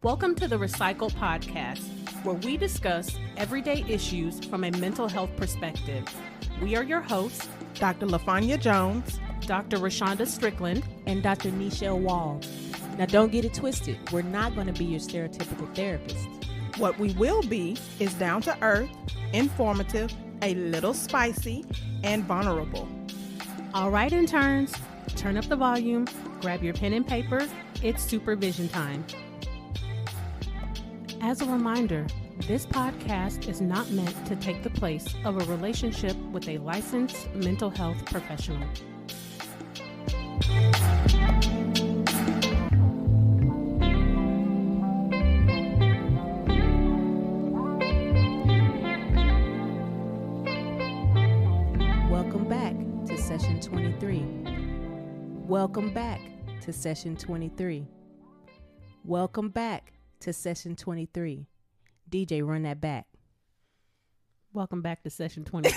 Welcome to the Recycle Podcast, where we discuss everyday issues from a mental health perspective. We are your hosts, Dr. LaFonya Jones, Dr. Rashonda Strickland, and Dr. Nichelle Wall. Now, don't get it twisted. We're not going to be your stereotypical therapist. What we will be is down to earth, informative, a little spicy, and vulnerable. All right, interns, turn up the volume, grab your pen and paper. It's supervision time. As a reminder, this podcast is not meant to take the place of a relationship with a licensed mental health professional. Welcome back to session 23. Welcome back to session 23. Welcome back to session 23. DJ, run that back. Welcome back to session 23.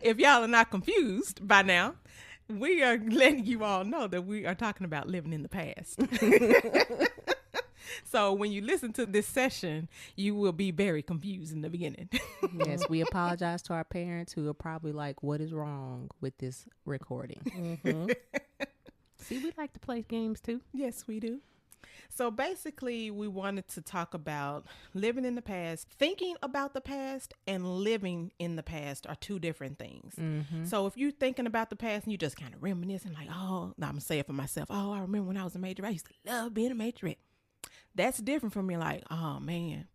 If y'all are not confused by now, we are letting you all know that we are talking about living in the past. So when you listen to this session, you will be very confused in the beginning. Yes, we apologize to our parents who are probably like, what is wrong with this recording? Mm-hmm. See, we like to play games too. Yes, we do. So basically, we wanted to talk about living in the past. Thinking about the past and living in the past are two different things. Mm-hmm. So if you're thinking about the past and you just kind of reminiscing like, oh, now I'm going to say it for myself. Oh, I remember when I was a majorette. I used to love being a majorette. That's different from me like, oh, man,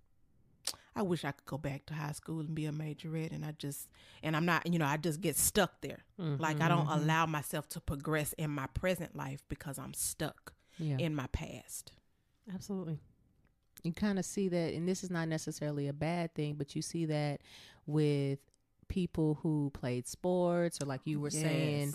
I wish I could go back to high school and be a majorette. And I'm not, I just get stuck there. Mm-hmm. Like I don't allow myself to progress in my present life because I'm stuck in my past. Absolutely. You kind of see that, and this is not necessarily a bad thing, but you see that with people who played sports or like you were saying,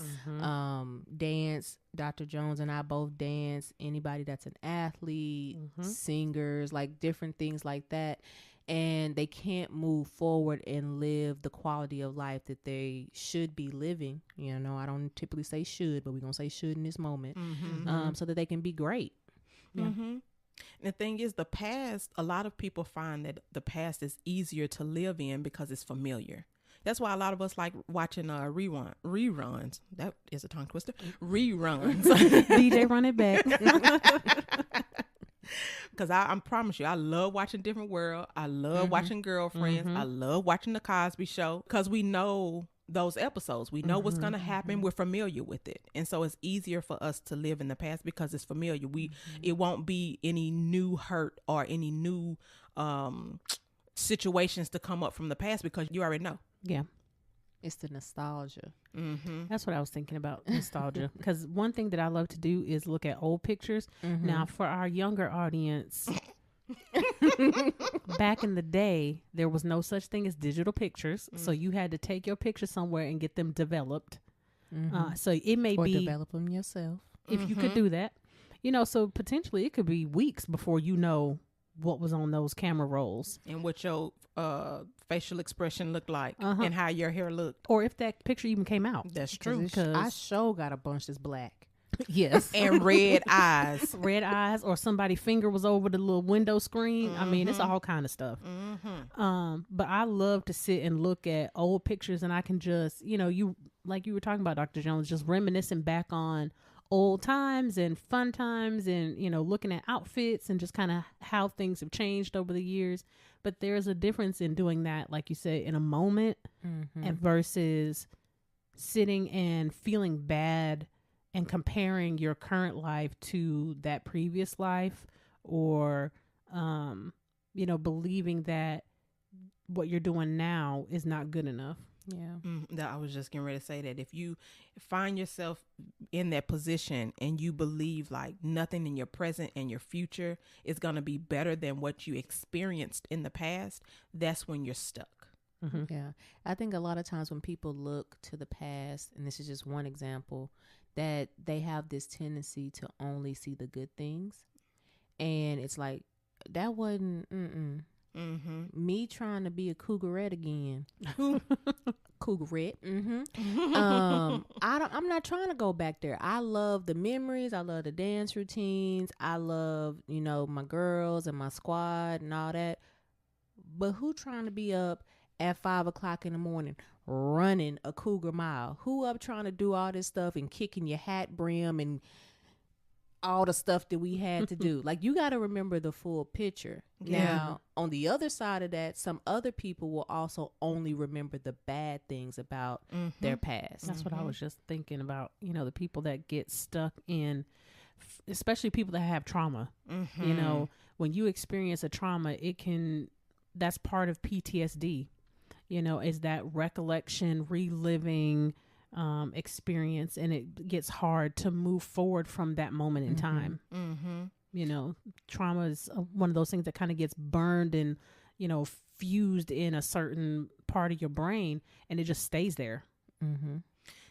dance. Dr. Jones and I both dance. Anybody that's an athlete, singers, like different things like that. And they can't move forward and live the quality of life that they should be living. You know, I don't typically say should, but we're going to say should in this moment, so that they can be great. Yeah. And the thing is, the past, a lot of people find that the past is easier to live in because it's familiar. That's why a lot of us like watching reruns. That is a tongue twister. Reruns. DJ, run it back. Because I promise you, I love watching Different World. I love watching Girlfriends. I love watching The Cosby Show because we know those episodes. We know what's going to happen. We're familiar with it. And so it's easier for us to live in the past because it's familiar. It won't be any new hurt or any new situations to come up from the past because you already know. Yeah. It's the nostalgia. That's what I was thinking about, nostalgia. Because one thing that I love to do is look at old pictures. Now, for our younger audience, back in the day, there was no such thing as digital pictures. So you had to take your picture somewhere and get them developed. So it may be... Or develop them yourself. If you could do that. So potentially it could be weeks before you know what was on those camera rolls. And what your facial expression looked like and how your hair looked. Or if that picture even came out. That's true. I sure got a bunch that's black. Yes. And red eyes. Red eyes, or somebody's finger was over the little window screen. I mean, it's all kind of stuff. But I love to sit and look at old pictures, and I can just, you like you were talking about, Dr. Jones, just reminiscing back on old times and fun times and, looking at outfits and just kind of how things have changed over the years. But there's a difference in doing that, like you said, in a moment and versus sitting and feeling bad and comparing your current life to that previous life or, believing that what you're doing now is not good enough. Yeah. I was just getting ready to say that if you find yourself in that position and you believe like nothing in your present and your future is going to be better than what you experienced in the past, that's when you're stuck. Yeah. I think a lot of times when people look to the past, and this is just one example, that they have this tendency to only see the good things. And it's like, that wasn't, me trying to be a cougarette again. Cougarette. I'm not trying to go back there. I love the memories. I love the dance routines. I love, my girls and my squad and all that. But who trying to be up at 5:00 in the morning running a cougar mile? Who up trying to do all this stuff and kicking your hat brim and all the stuff that we had to do? Like, you got to remember the full picture. Yeah. Now, on the other side of that, some other people will also only remember the bad things about their past. That's what I was just thinking about, the people that get stuck in, especially people that have trauma. When you experience a trauma, that's part of PTSD, is that recollection, reliving experience, and it gets hard to move forward from that moment in time. Trauma is one of those things that kind of gets burned and, fused in a certain part of your brain, and it just stays there.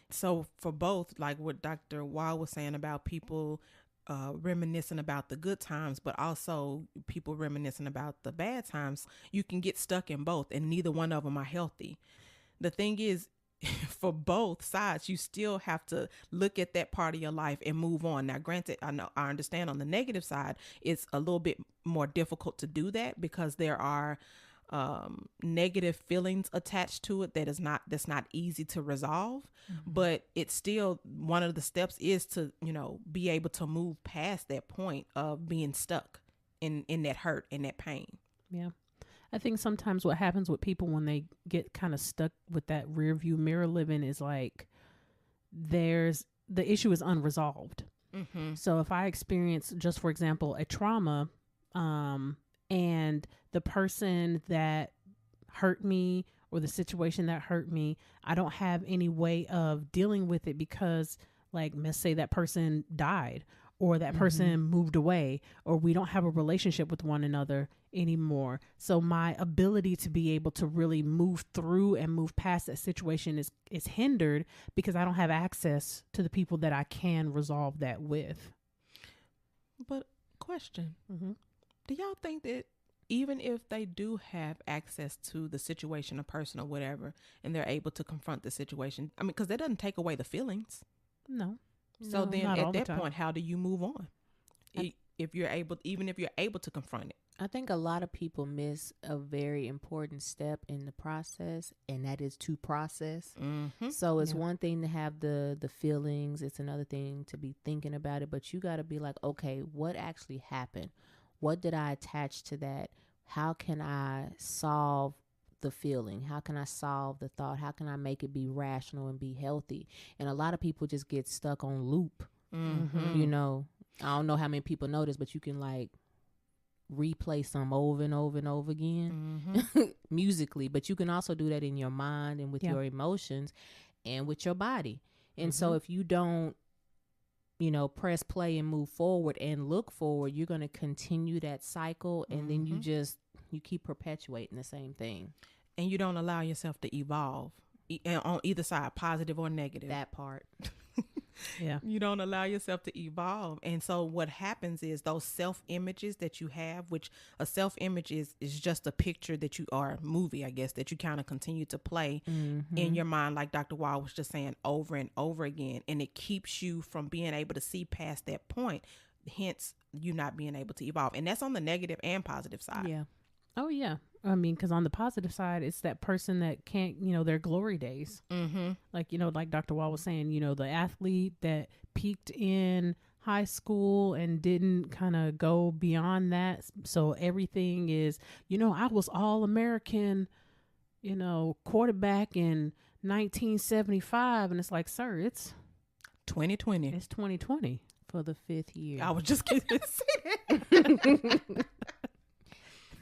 So for both, like what Dr. Wall was saying about people reminiscing about the good times, but also people reminiscing about the bad times, you can get stuck in both, and neither one of them are healthy. The thing is, for both sides, you still have to look at that part of your life and move on. Now, granted, I understand on the negative side, it's a little bit more difficult to do that because there are negative feelings attached to it that's not easy to resolve. But it's still, one of the steps is to be able to move past that point of being stuck in that hurt and that pain. Yeah, I think sometimes what happens with people when they get kind of stuck with that rear view mirror living is like the issue is unresolved. So if I experience, just for example, a trauma, and the person that hurt me or the situation that hurt me, I don't have any way of dealing with it because, like, let's say that person died or that person moved away or we don't have a relationship with one another anymore. So my ability to be able to really move through and move past that situation is hindered because I don't have access to the people that I can resolve that with. But question, do y'all think that even if they do have access to the situation, a person or whatever, and they're able to confront the situation, I mean, because that doesn't take away the feelings. No. So then at that point, how do you move on? If you're able to confront it. I think a lot of people miss a very important step in the process, and that is to process. So it's one thing to have the feelings. It's another thing to be thinking about it. But you got to be like, okay, what actually happened? What did I attach to that? How can I solve the feeling? How can I solve the thought? How can I make it be rational and be healthy? And a lot of people just get stuck on loop. I don't know how many people know this, but you can like replay some over and over and over again musically, but you can also do that in your mind and with your emotions and with your body. And so if you don't press play and move forward and look forward, you're going to continue that cycle. And then you keep perpetuating the same thing. And you don't allow yourself to evolve on either side, positive or negative. That part. Yeah. You don't allow yourself to evolve. And so what happens is those self-images that you have, which a self-image is just a picture that you are a movie, I guess, that you kind of continue to play in your mind, like Dr. Wall was just saying, over and over again. And it keeps you from being able to see past that point, hence you not being able to evolve. And that's on the negative and positive side. Yeah. Oh, yeah. I mean, because on the positive side, it's that person that can't, their glory days. Like, like Dr. Wall was saying, the athlete that peaked in high school and didn't kind of go beyond that. So everything is, I was All-American, quarterback in 1975. And it's like, sir, it's 2020. It's 2020. For the 5th year. I was just going to say that.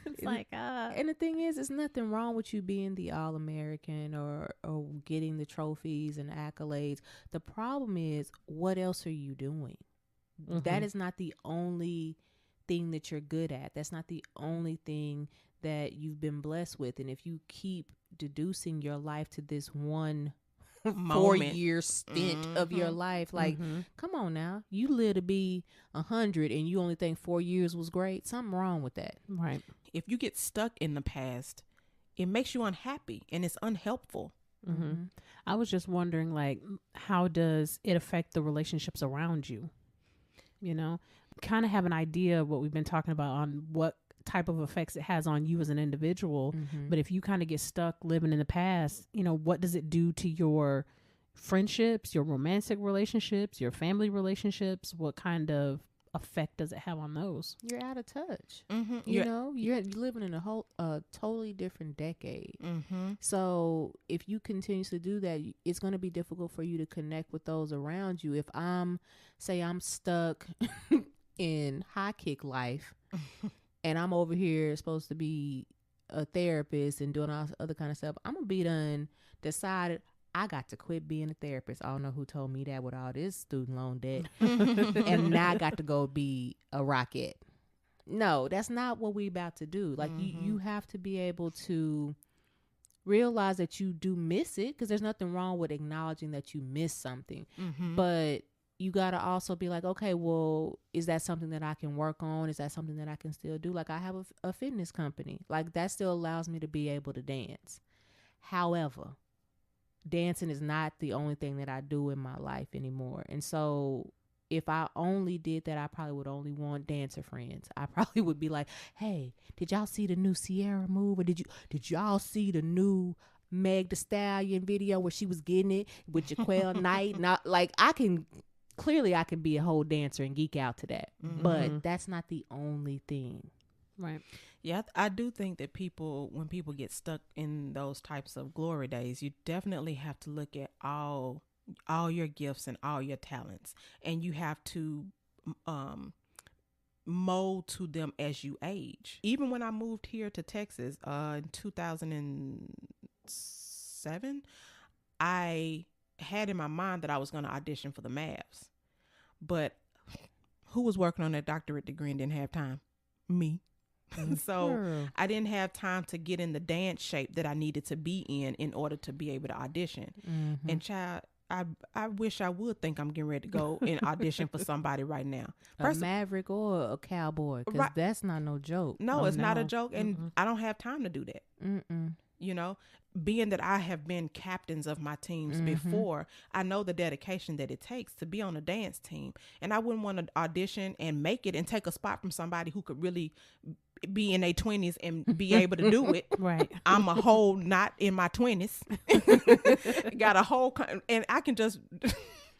It's like, and the thing is, there's nothing wrong with you being the All-American or getting the trophies and accolades. The problem is, what else are you doing? That is not the only thing that you're good at. That's not the only thing that you've been blessed with. And if you keep deducing your life to this one 4-year stint of your life, like, come on now, you live to be 100 and you only think 4 years was great. Something wrong with that. Right. If you get stuck in the past, it makes you unhappy and it's unhelpful. I was just wondering, like, how does it affect the relationships around you? You know, kind of have an idea of what we've been talking about on what type of effects it has on you as an individual. But if you kind of get stuck living in the past, you know, what does it do to your friendships, your romantic relationships, your family relationships? What kind of effect does it have on those? You're out of touch. You know, you're living in a totally different decade. So if you continuously do that, it's going to be difficult for you to connect with those around you. If I'm stuck in high kick life and I'm over here supposed to be a therapist and doing all this other kind of stuff, I'm gonna be done decided I got to quit being a therapist. I don't know who told me that with all this student loan debt. And now I got to go be a rocket. No, that's not what we about to do. Like you have to be able to realize that you do miss it, because there's nothing wrong with acknowledging that you miss something. But you got to also be like, okay, well, is that something that I can work on? Is that something that I can still do? Like I have a fitness company. Like that still allows me to be able to dance. However, dancing is not the only thing that I do in my life anymore. And so if I only did that, I probably would only want dancer friends. I probably would be like, hey, did y'all see the new Sierra move? Or did y'all see the new Meg Thee Stallion video where she was getting it with Jaquel Knight? Not like I can be a whole dancer and geek out to that. But that's not the only thing. Right. Yeah, I do think that when people get stuck in those types of glory days, you definitely have to look at all your gifts and all your talents, and you have to mold to them as you age. Even when I moved here to Texas in 2007, I had in my mind that I was going to audition for the Mavs, but who was working on that doctorate degree and didn't have time? Me. So I didn't have time to get in the dance shape that I needed to be in order to be able to audition. And child, I wish I would think I'm getting ready to go and audition for somebody right now. A maverick or a cowboy, because that's not no joke. No, it's not a joke, and I don't have time to do that. You know, being that I have been captains of my teams before, I know the dedication that it takes to be on a dance team, and I wouldn't want to audition and make it and take a spot from somebody who could really be in their 20s and be able to do it. Right. I'm a whole not in my 20s. Got a whole and I can just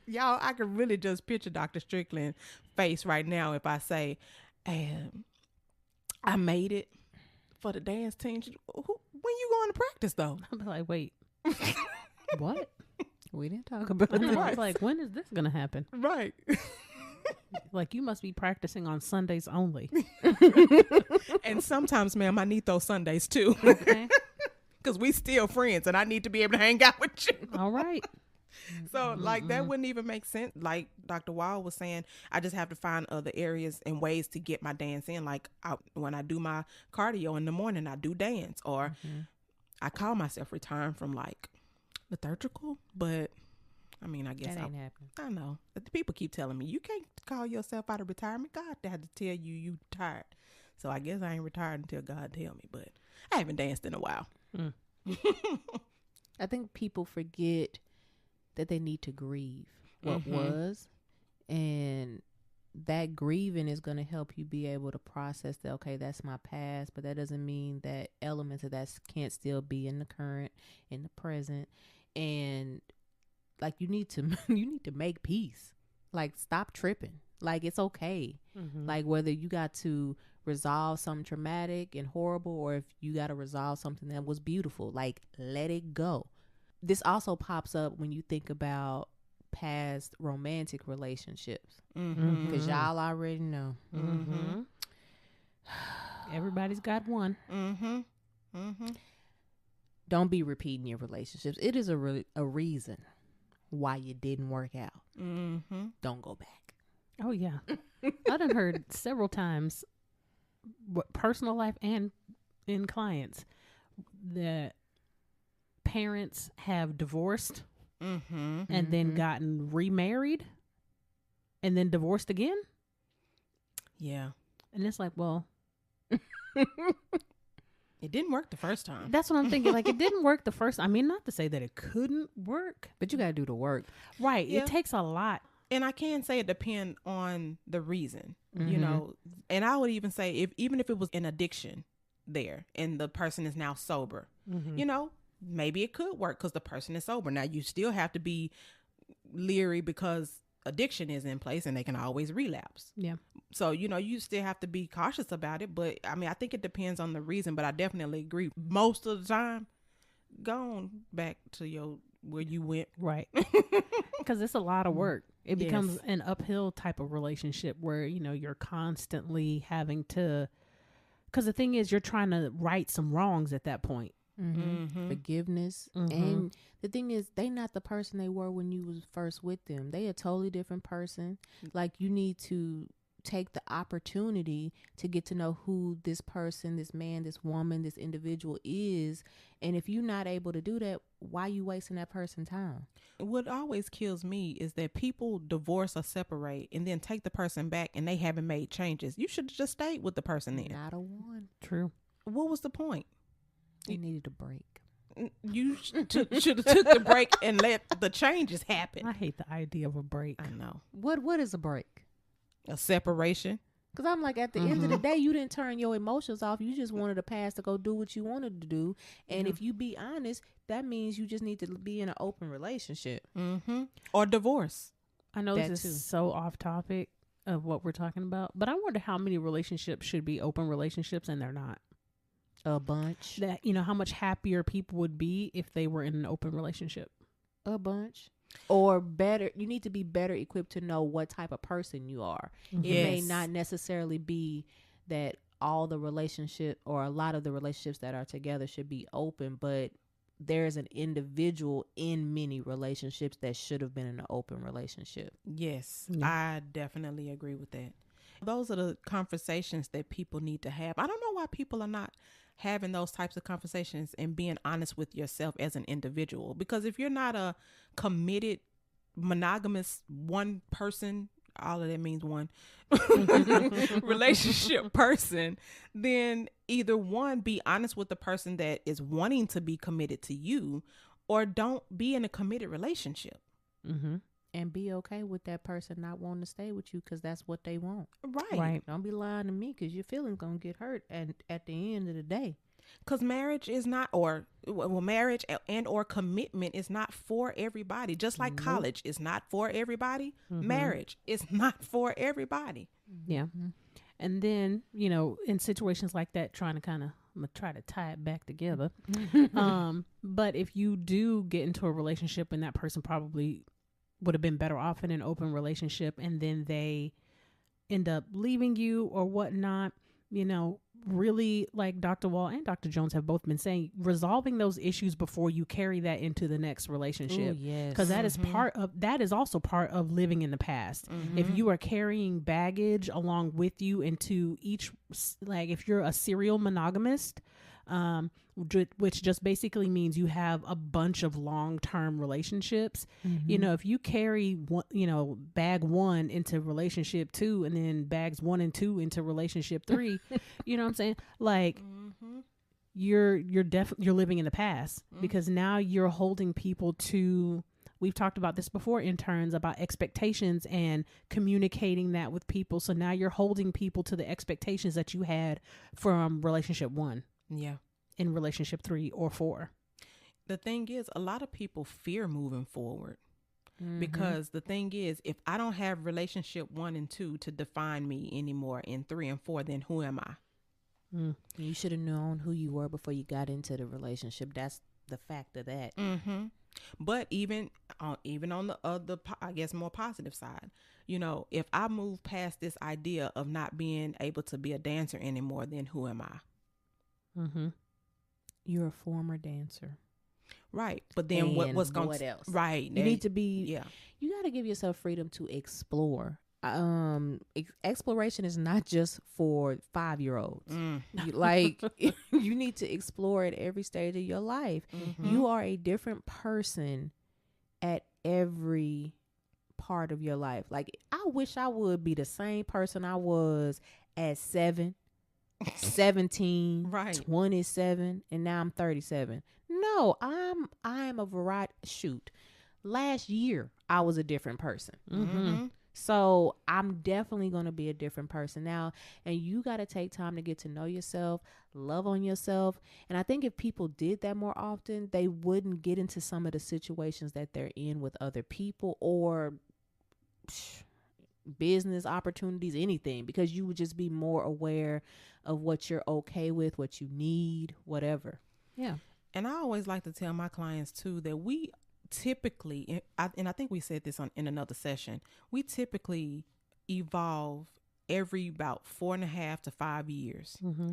y'all, I can really just picture Dr. Strickland's face right now if I say, I made it for the dance team. When you going to practice though? I'm like, wait, what? We didn't talk about that. I was like, when is this gonna happen? Right. Like, you must be practicing on Sundays only. And sometimes, ma'am, I need those Sundays too. Okay. Because we still friends and I need to be able to hang out with you. All right. So like that wouldn't even make sense. Like Dr. Wall was saying, I just have to find other areas and ways to get my dance in. Like when I do my cardio in the morning, I do dance, or I call myself retired from like liturgical, but I mean, I guess that ain't happening. I know. But the people keep telling me, you can't call yourself out of retirement. God had to tell you retired. So I guess I ain't retired until God tell me, but I haven't danced in a while. I think people forget that they need to grieve what was, and that grieving is going to help you be able to process that, okay, that's my past, but that doesn't mean that elements of that can't still be in the current, in the present. And like you need to make peace. Like, stop tripping. Like, it's okay. Like, whether you got to resolve something traumatic and horrible, or if you got to resolve something that was beautiful, like, let it go. This also pops up when you think about past romantic relationships, because y'all already know. Everybody's got one. Don't be repeating your relationships. It is a reason why you didn't work out. Don't go back. Oh yeah. I done heard several times, personal life and in clients, that parents have divorced and then gotten remarried and then divorced again. Yeah. And it's like, well, It didn't work the first time. That's what I'm thinking. Like, it didn't work the first. I mean, not to say that it couldn't work, but you got to do the work. Right. Yeah. It takes a lot. And I can say it depends on the reason, you know. And I would even say even if it was an addiction there and the person is now sober, you know, maybe it could work because the person is sober. Now, you still have to be leery because addiction is in place and they can always relapse. Yeah. So, you know, you still have to be cautious about it. But I mean, I think it depends on the reason, but I definitely agree. Most of the time, go on back to where you went. Right. Because it's a lot of work. It becomes an uphill type of relationship where, you know, you're constantly having to, because the thing is, you're trying to right some wrongs at that point. Forgiveness. And the thing is, they not the person they were when you was first with them. They a totally different person. Like, you need to take the opportunity to get to know who this person, this man, this woman, this individual is. And if you're not able to do that, why you wasting that person's time? What always kills me is that people divorce or separate and then take the person back and they haven't made changes. You should have just stayed with the person then. Not a one. True. What was the point? They needed a break. You should have took the break and let the changes happen. I hate the idea of a break. I know. What is a break? A separation. Because I'm like, at the end of the day, you didn't turn your emotions off. You just wanted to pass to go do what you wanted to do. And if you be honest, that means you just need to be in an open relationship. Or divorce. I know That this too. is so off topic of what we're talking about, but I wonder how many relationships should be open relationships and they're not. A bunch. That, you know, how much happier people would be if they were in an open relationship. A bunch. Or better, you need to be better equipped to know what type of person you are. It may not necessarily be that all the relationship or a lot of the relationships that are together should be open, but there's an individual in many relationships that should have been in an open relationship. Yes, I definitely agree with that. Those are the conversations that people need to have. I don't know why people are not having those types of conversations and being honest with yourself as an individual. Because if you're not a committed, monogamous one person, all of that means one relationship person, then either one, be honest with the person that is wanting to be committed to you, or don't be in a committed relationship. And be okay with that person not wanting to stay with you because that's what they want. Right. Don't be lying to me because your feelings going to get hurt at the end of the day. Because marriage is not, marriage and or commitment is not for everybody. Just like college is not for everybody, marriage is not for everybody. Yeah. And then, you know, in situations like that, I'm gonna try to tie it back together. But if you do get into a relationship and that person probably would have been better off in an open relationship and then they end up leaving you or whatnot, you know, really, like Dr. Wall and Dr. Jones have both been saying, resolving those issues before you carry that into the next relationship. Because that is also part of living in the past. If you are carrying baggage along with you into each, like if you're a serial monogamist, which just basically means you have a bunch of long-term relationships. You know, if you carry one, you know, bag 1 into relationship 2 and then bags 1 and 2 into relationship 3, you know what I'm saying? Like you're living in the past because now you're holding people to, we've talked about this before in turns about expectations and communicating that with people. So now you're holding people to the expectations that you had from relationship 1. Yeah. In relationship 3 or 4. The thing is, a lot of people fear moving forward because the thing is, if I don't have relationship 1 and 2 to define me anymore in 3 and 4, then who am I? You should have known who you were before you got into the relationship. That's the fact of that. But even on the other, I guess, more positive side, you know, if I move past this idea of not being able to be a dancer anymore, then who am I? You're a former dancer. Right. But then what's going what else? Right. You need to be, you got to give yourself freedom to explore. Exploration is not just for 5-year-olds. You need to explore at every stage of your life. You are a different person at every part of your life. Like, I wish I would be the same person I was at 7, 17, Right. 27, and now I'm 37. No, I'm a variety. Shoot, last year I was a different person. Mm-hmm. So I'm definitely going to be a different person now. And you got to take time to get to know yourself, love on yourself. And I think if people did that more often, they wouldn't get into some of the situations that they're in with other people or business opportunities, anything, because you would just be more aware of what you're okay with, what you need, whatever. Yeah. And I always like to tell my clients too that we typically, and I think we said this in another session, we typically evolve every about 4.5 to 5 years. Mm-hmm.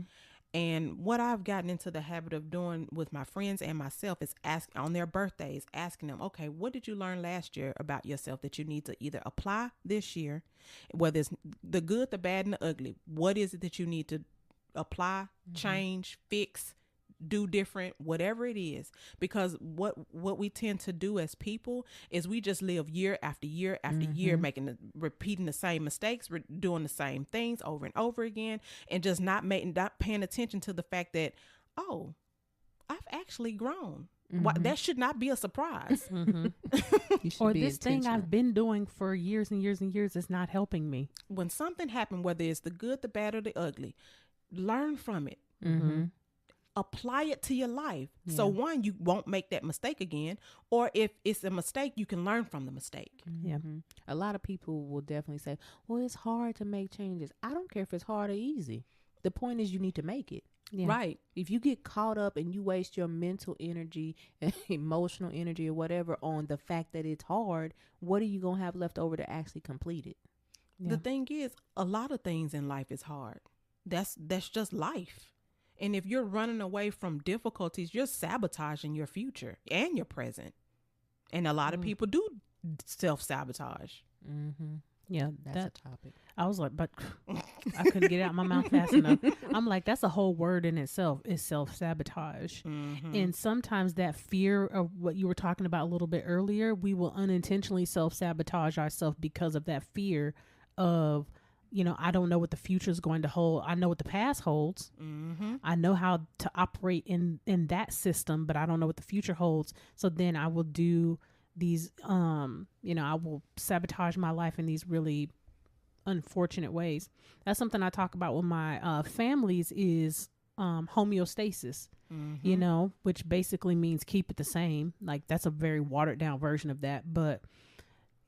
And what I've gotten into the habit of doing with my friends and myself is asking on their birthdays, asking them, okay, what did you learn last year about yourself that you need to either apply this year, whether it's the good, the bad, and the ugly? What is it that you need to apply, change, fix, do different, whatever it is? Because what we tend to do as people is we just live year after year after year, repeating the same mistakes, doing the same things over and over again, and just not paying attention to the fact that, oh, I've actually grown. That should not be a surprise. Or this thing I've been doing for years and years and years is not helping me. When something happened, whether it's the good, the bad, or the ugly, learn from it. Apply it to your life. Yeah. So one, you won't make that mistake again, or if it's a mistake, you can learn from the mistake. Yeah. A lot of people will definitely say, well, it's hard to make changes. I don't care if it's hard or easy. The point is you need to make it. Yeah. Right. If you get caught up and you waste your mental energy, emotional energy, or whatever on the fact that it's hard, what are you going to have left over to actually complete it? Yeah. The thing is, a lot of things in life is hard. That's just life. And if you're running away from difficulties, you're sabotaging your future and your present. And a lot of people do self-sabotage. Yeah, That's a topic. I was like, but I couldn't get it out of my mouth fast enough. I'm like, that's a whole word in itself, is self-sabotage. And sometimes that fear of what you were talking about a little bit earlier, we will unintentionally self-sabotage ourselves because of that fear of, you know, I don't know what the future is going to hold. I know what the past holds. I know how to operate in that system, but I don't know what the future holds. So then I will do these, you know, I will sabotage my life in these really unfortunate ways. That's something I talk about with my families is homeostasis, you know, which basically means keep it the same. Like that's a very watered down version of that. But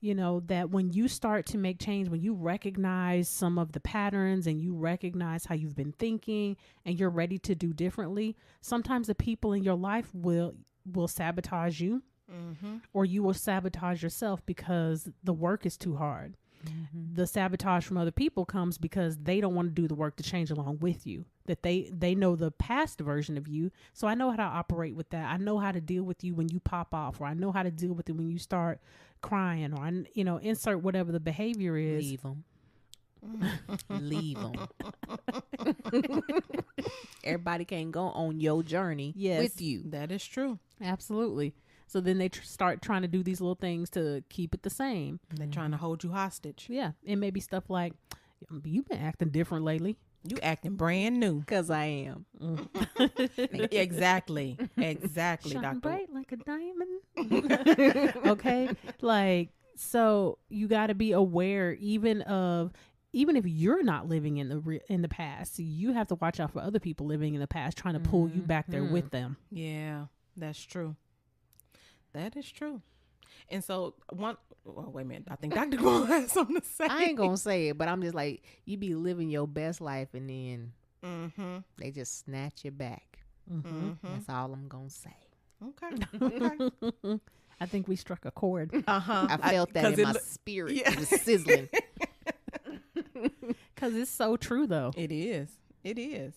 you know, that when you start to make change, when you recognize some of the patterns and you recognize how you've been thinking and you're ready to do differently, sometimes the people in your life will sabotage you, or you will sabotage yourself because the work is too hard. The sabotage from other people comes because they don't want to do the work to change along with you, that they know the past version of you. So I know how to operate with that. I know how to deal with you when you pop off, or I know how to deal with it when you start crying, or, you know, insert whatever the behavior is. Leave them. Leave them. Everybody can't go on your journey with you. That is true. Absolutely. So then they start trying to do these little things to keep it the same. They're trying to hold you hostage. Yeah. It may be stuff like, you've been acting different lately. You acting brand new. Because I am. Exactly. Exactly, Shine Doctor. bright like a diamond. Okay. Like, so you got to be aware even if you're not living in the past, you have to watch out for other people living in the past, trying to pull you back there with them. Yeah, that's true. That is true. And so wait a minute. I think Dr. Gordon has something to say. I ain't going to say it, but I'm just like, you be living your best life and then they just snatch you back. That's all I'm going to say. Okay. I think we struck a chord. I felt that in my spirit. Yeah. It was sizzling. Because it's so true, though. It is. It is.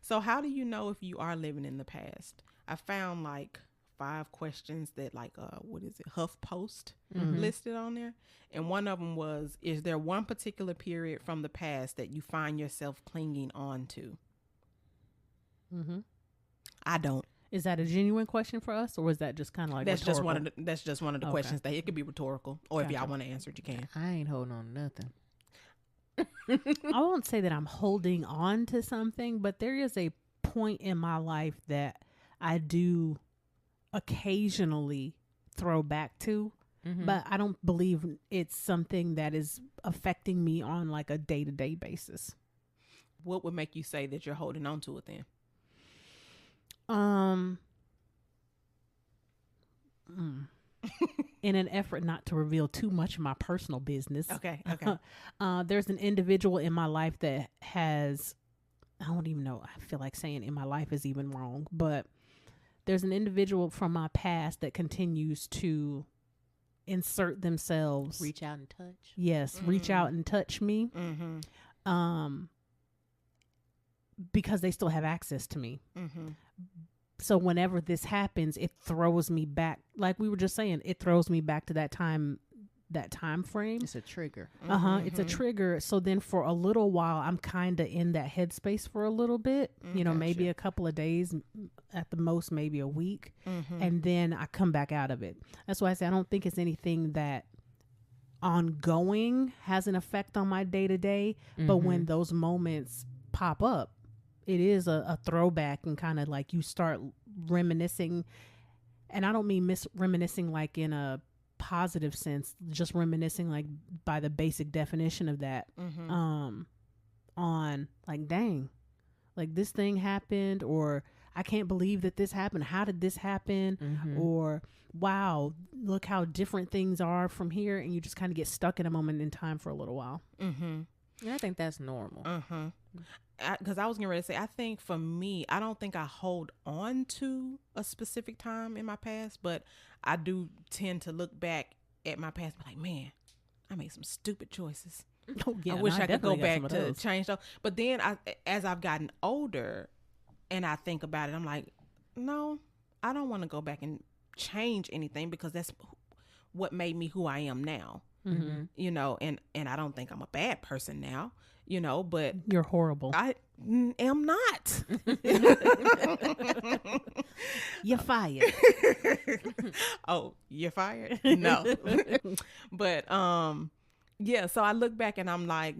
So how do you know if you are living in the past? I found like 5 questions that HuffPost listed on there. And one of them was, is there one particular period from the past that you find yourself clinging on to? I don't. Is that a genuine question for us, or is that just kind of like that's rhetorical? just one of the questions that it could be rhetorical, or if y'all want to answer it, you can. I ain't holding on to nothing. I won't say that I'm holding on to something, but there is a point in my life that I do occasionally throw back to, but I don't believe it's something that is affecting me on like a day-to-day basis. What would make you say that you're holding on to it then? In an effort not to reveal too much of my personal business. Okay. There's an individual in my life that has, I don't even know, I feel like saying in my life is even wrong, but there's an individual from my past that continues to insert themselves. Reach out and touch. Yes, reach out and touch me. Because they still have access to me. So whenever this happens, it throws me back. Like we were just saying, it throws me back to that time frame. It's a trigger. It's a trigger. So then for a little while, I'm kind of in that headspace for a little bit, maybe a couple of days, at the most, maybe a week. And then I come back out of it. That's why I say I don't think it's anything that ongoing has an effect on my day to day. But when those moments pop up, it is a throwback, and kind of like you start reminiscing. And I don't mean reminiscing like in a positive sense, just reminiscing like by the basic definition of that, on like, dang, like this thing happened, or I can't believe that this happened. How did this happen? Or wow, look how different things are from here. And you just kind of get stuck in a moment in time for a little while. Yeah, I think that's normal. Because I was getting ready to say, I think for me, I don't think I hold on to a specific time in my past, but I do tend to look back at my past and be like, man, I made some stupid choices. I wish I could go back to change those. But then as I've gotten older and I think about it, I'm like, no, I don't want to go back and change anything, because that's what made me who I am now. And I don't think I'm a bad person now, but you're horrible. I am not. You're fired. Oh, you're fired? No. But yeah, so I look back and I'm like,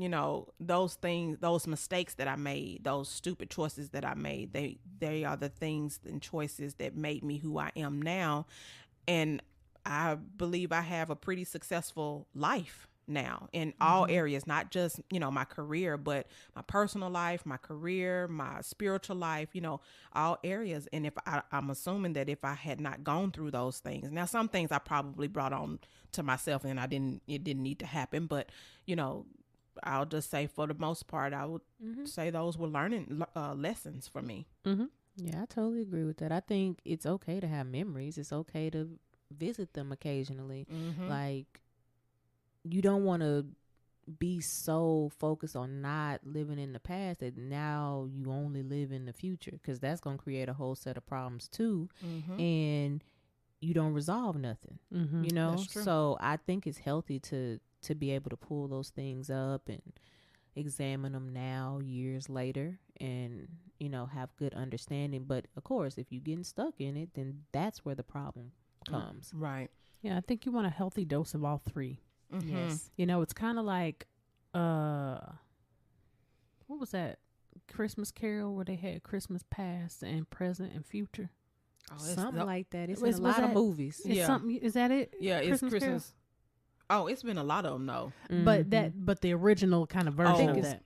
those things, those mistakes that I made, those stupid choices that I made, they are the things and choices that made me who I am now. And I believe I have a pretty successful life now in all areas, not just, my career, but my personal life, my career, my spiritual life, all areas. And if I'm assuming that if I had not gone through those things, now some things I probably brought on to myself and it didn't need to happen, but I'll just say for the most part, I would say those were learning lessons for me. Yeah, I totally agree with that. I think it's okay to have memories. It's okay to visit them occasionally. Like, you don't want to be so focused on not living in the past that now you only live in the future, because that's going to create a whole set of problems too. And you don't resolve nothing, So I think it's healthy to be able to pull those things up and examine them now, years later, and have good understanding. But of course, if you're getting stuck in it, then that's where the problem comes. Right. Yeah, I think you want a healthy dose of all three. Yes. It's kind of like what was that Christmas Carol where they had Christmas past and present and future? Something like that. It's in a lot of movies. Is that it? Yeah, it's Christmas. Oh, it's been a lot of them though. But the original kind of version of that.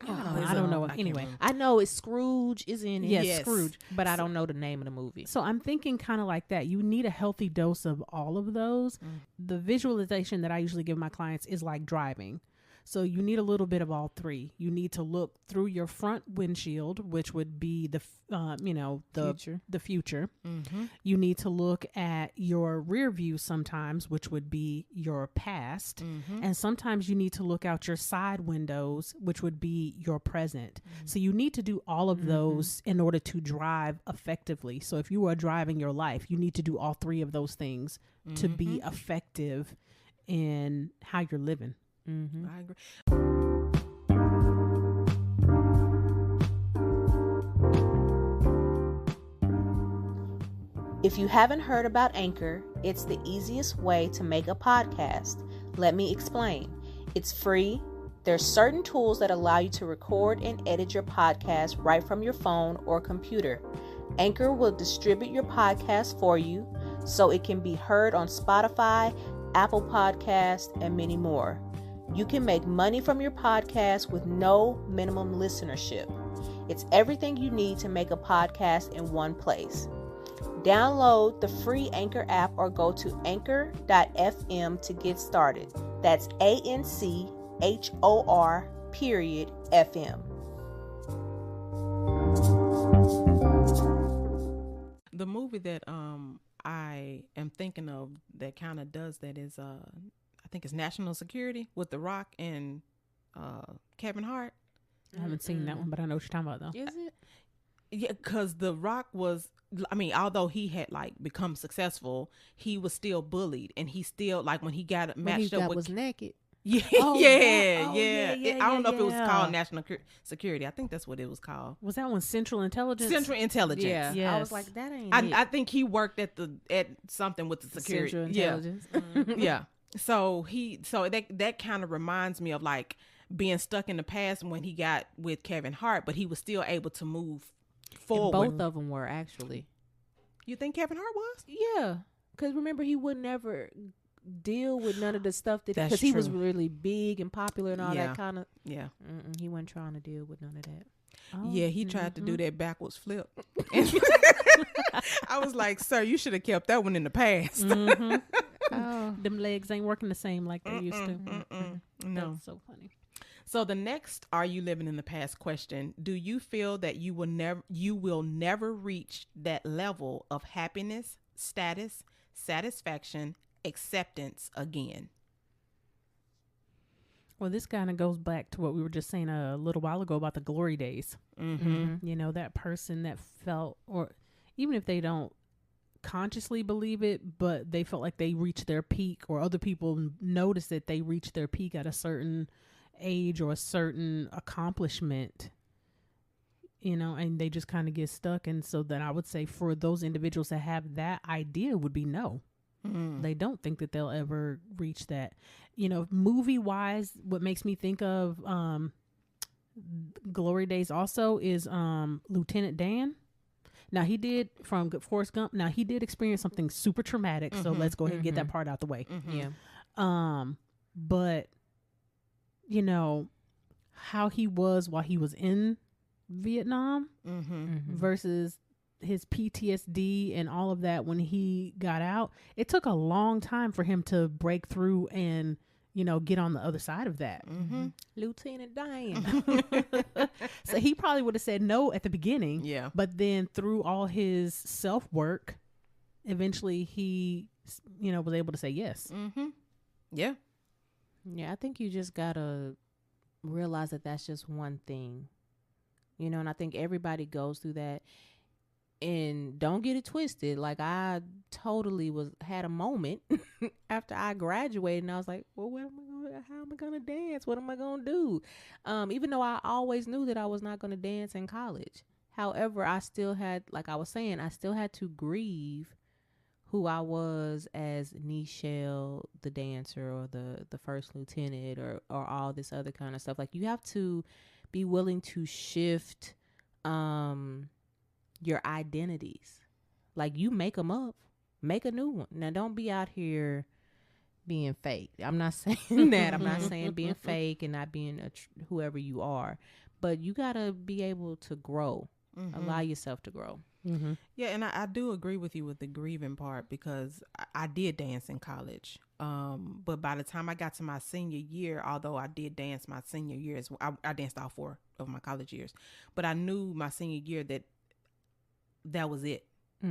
I don't know. Anyway, I know it's Scrooge is in it. Yes, Scrooge. But I don't know the name of the movie. So I'm thinking kind of like that. You need a healthy dose of all of those. The visualization that I usually give my clients is like driving. So you need a little bit of all three. You need to look through your front windshield, which would be the future. You need to look at your rear view sometimes, which would be your past. And sometimes you need to look out your side windows, which would be your present. So you need to do all of those in order to drive effectively. So if you are driving your life, you need to do all three of those things to be effective in how you're living. I agree. If you haven't heard about Anchor, it's the easiest way to make a podcast. Let me explain. It's free, There's certain tools that allow you to record and edit your podcast right from your phone or computer. Anchor will distribute your podcast for you so it can be heard on Spotify, Apple Podcasts, and many more. You can make money from your podcast with no minimum listenership. It's everything you need to make a podcast in one place. Download the free Anchor app or go to anchor.fm to get started. That's ANCHOR.FM. The movie that I am thinking of that kind of does that is I think it's National Security with The Rock and Kevin Hart. I haven't seen that one, but I know what you're talking about, though. Is it? Yeah, because The Rock was, I mean, although he had like become successful, he was still bullied, and he still, like, when he got matched up with, was naked. yeah, Oh, yeah, yeah. I don't know if it was yeah. called National Security. I think that's what it was called. Was that one Central Intelligence? Central Intelligence. Yeah, Yes. I was like, that ain't it. I think he worked at something with the security. Central Yeah. Intelligence. Yeah. So that kind of reminds me of like being stuck in the past when he got with Kevin Hart, but he was still able to move And forward. both of them were actually. You think Kevin Hart was? Yeah, because remember, he would never deal with none of the stuff that, That's because he was true. really big and popular and all Yeah. that kind of. Yeah. He wasn't trying to deal with none of that. Oh, Yeah, he tried to do that backwards flip. I was like, sir, you should have kept that one in the past. Oh, Them legs ain't working the same like they used to. No. That's so funny. So the next "Are you living in the past?" question: do you feel that you will never reach that level of happiness, status, satisfaction, acceptance again? Well, this kind of goes back to what we were just saying a little while ago about the glory days. You know, that person that felt, or even if they don't consciously believe it, but they felt like they reached their peak, or other people noticed that they reached their peak at a certain age or a certain accomplishment, you know, and they just kind of get stuck. And so then I would say for those individuals that have that idea would be no. They don't think that they'll ever reach that. You know, movie wise, what makes me think of glory days also is Lieutenant Dan. Now he did from Forrest Gump. Now he did experience something super traumatic. So let's go ahead and get that part out the way. yeah. But you know how he was while he was in Vietnam versus his PTSD and all of that when he got out. It took a long time for him to break through and, you know, get on the other side of that. Lieutenant Dan. So he probably would have said no at the beginning. Yeah. But then through all his self work, eventually he, you know, was able to say yes. Yeah. Yeah, I think you just gotta realize that that's just one thing, you know, and I think everybody goes through that. And don't get it twisted. Like, I totally had a moment after I graduated, and I was like, well, how am I going to dance? What am I going to do? Even though I always knew that I was not going to dance in college. However, I still had, like I was saying, I still had to grieve who I was as Nichelle, the dancer, or the first lieutenant, or all this other kind of stuff. Like, you have to be willing to shift your identities. Like, you make them up, make a new one. Now, don't be out here being fake. I'm not saying that. I'm not saying being fake and not being whoever you are, but you gotta be able to grow. Allow yourself to grow. Yeah, and I do agree with you with the grieving part, because I did dance in college. But by the time I got to my senior year, although I did dance my senior year, I danced all 4 of my college years, but I knew my senior year that was it,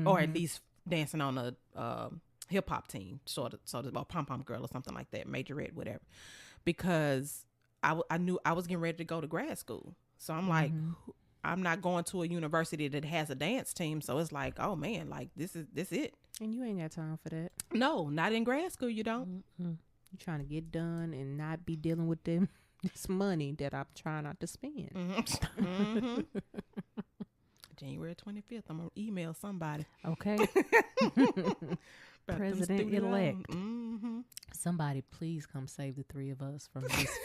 or at least dancing on a hip hop team, sort of, or pom pom girl or something like that, majorette, whatever, because I knew I was getting ready to go to grad school. So I'm like, I'm not going to a university that has a dance team. So it's like, oh man, like this it. And you ain't got time for that. No, not in grad school. You don't. You're trying to get done and not be dealing with this money that I'm trying not to spend. January 25th, I'm gonna email somebody. Okay. President-elect. Somebody please come save the 3 of us from this.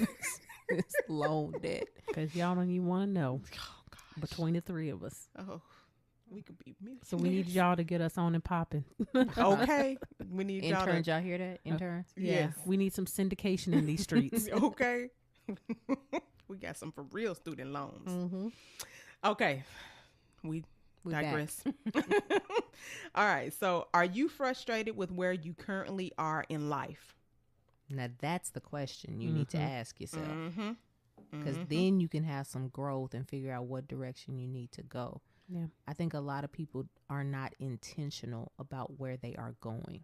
It's loan debt. Because y'all don't even want to know Oh gosh. between the three of us. Oh, we could be millionaires. So we need y'all to get us on and popping. Okay, we need y'all Interns, to. y'all hear that? Interns. Yeah, Yes. we need some syndication in these streets. Okay. We got some for real student loans. Mm-hmm. Okay. We back. digress. All right. So, are you frustrated with where you currently are in life? Now that's the question you need to ask yourself, Mm-hmm. because then you can have some growth and figure out what direction you need to go. Yeah. I think a lot of people are not intentional about where they are going.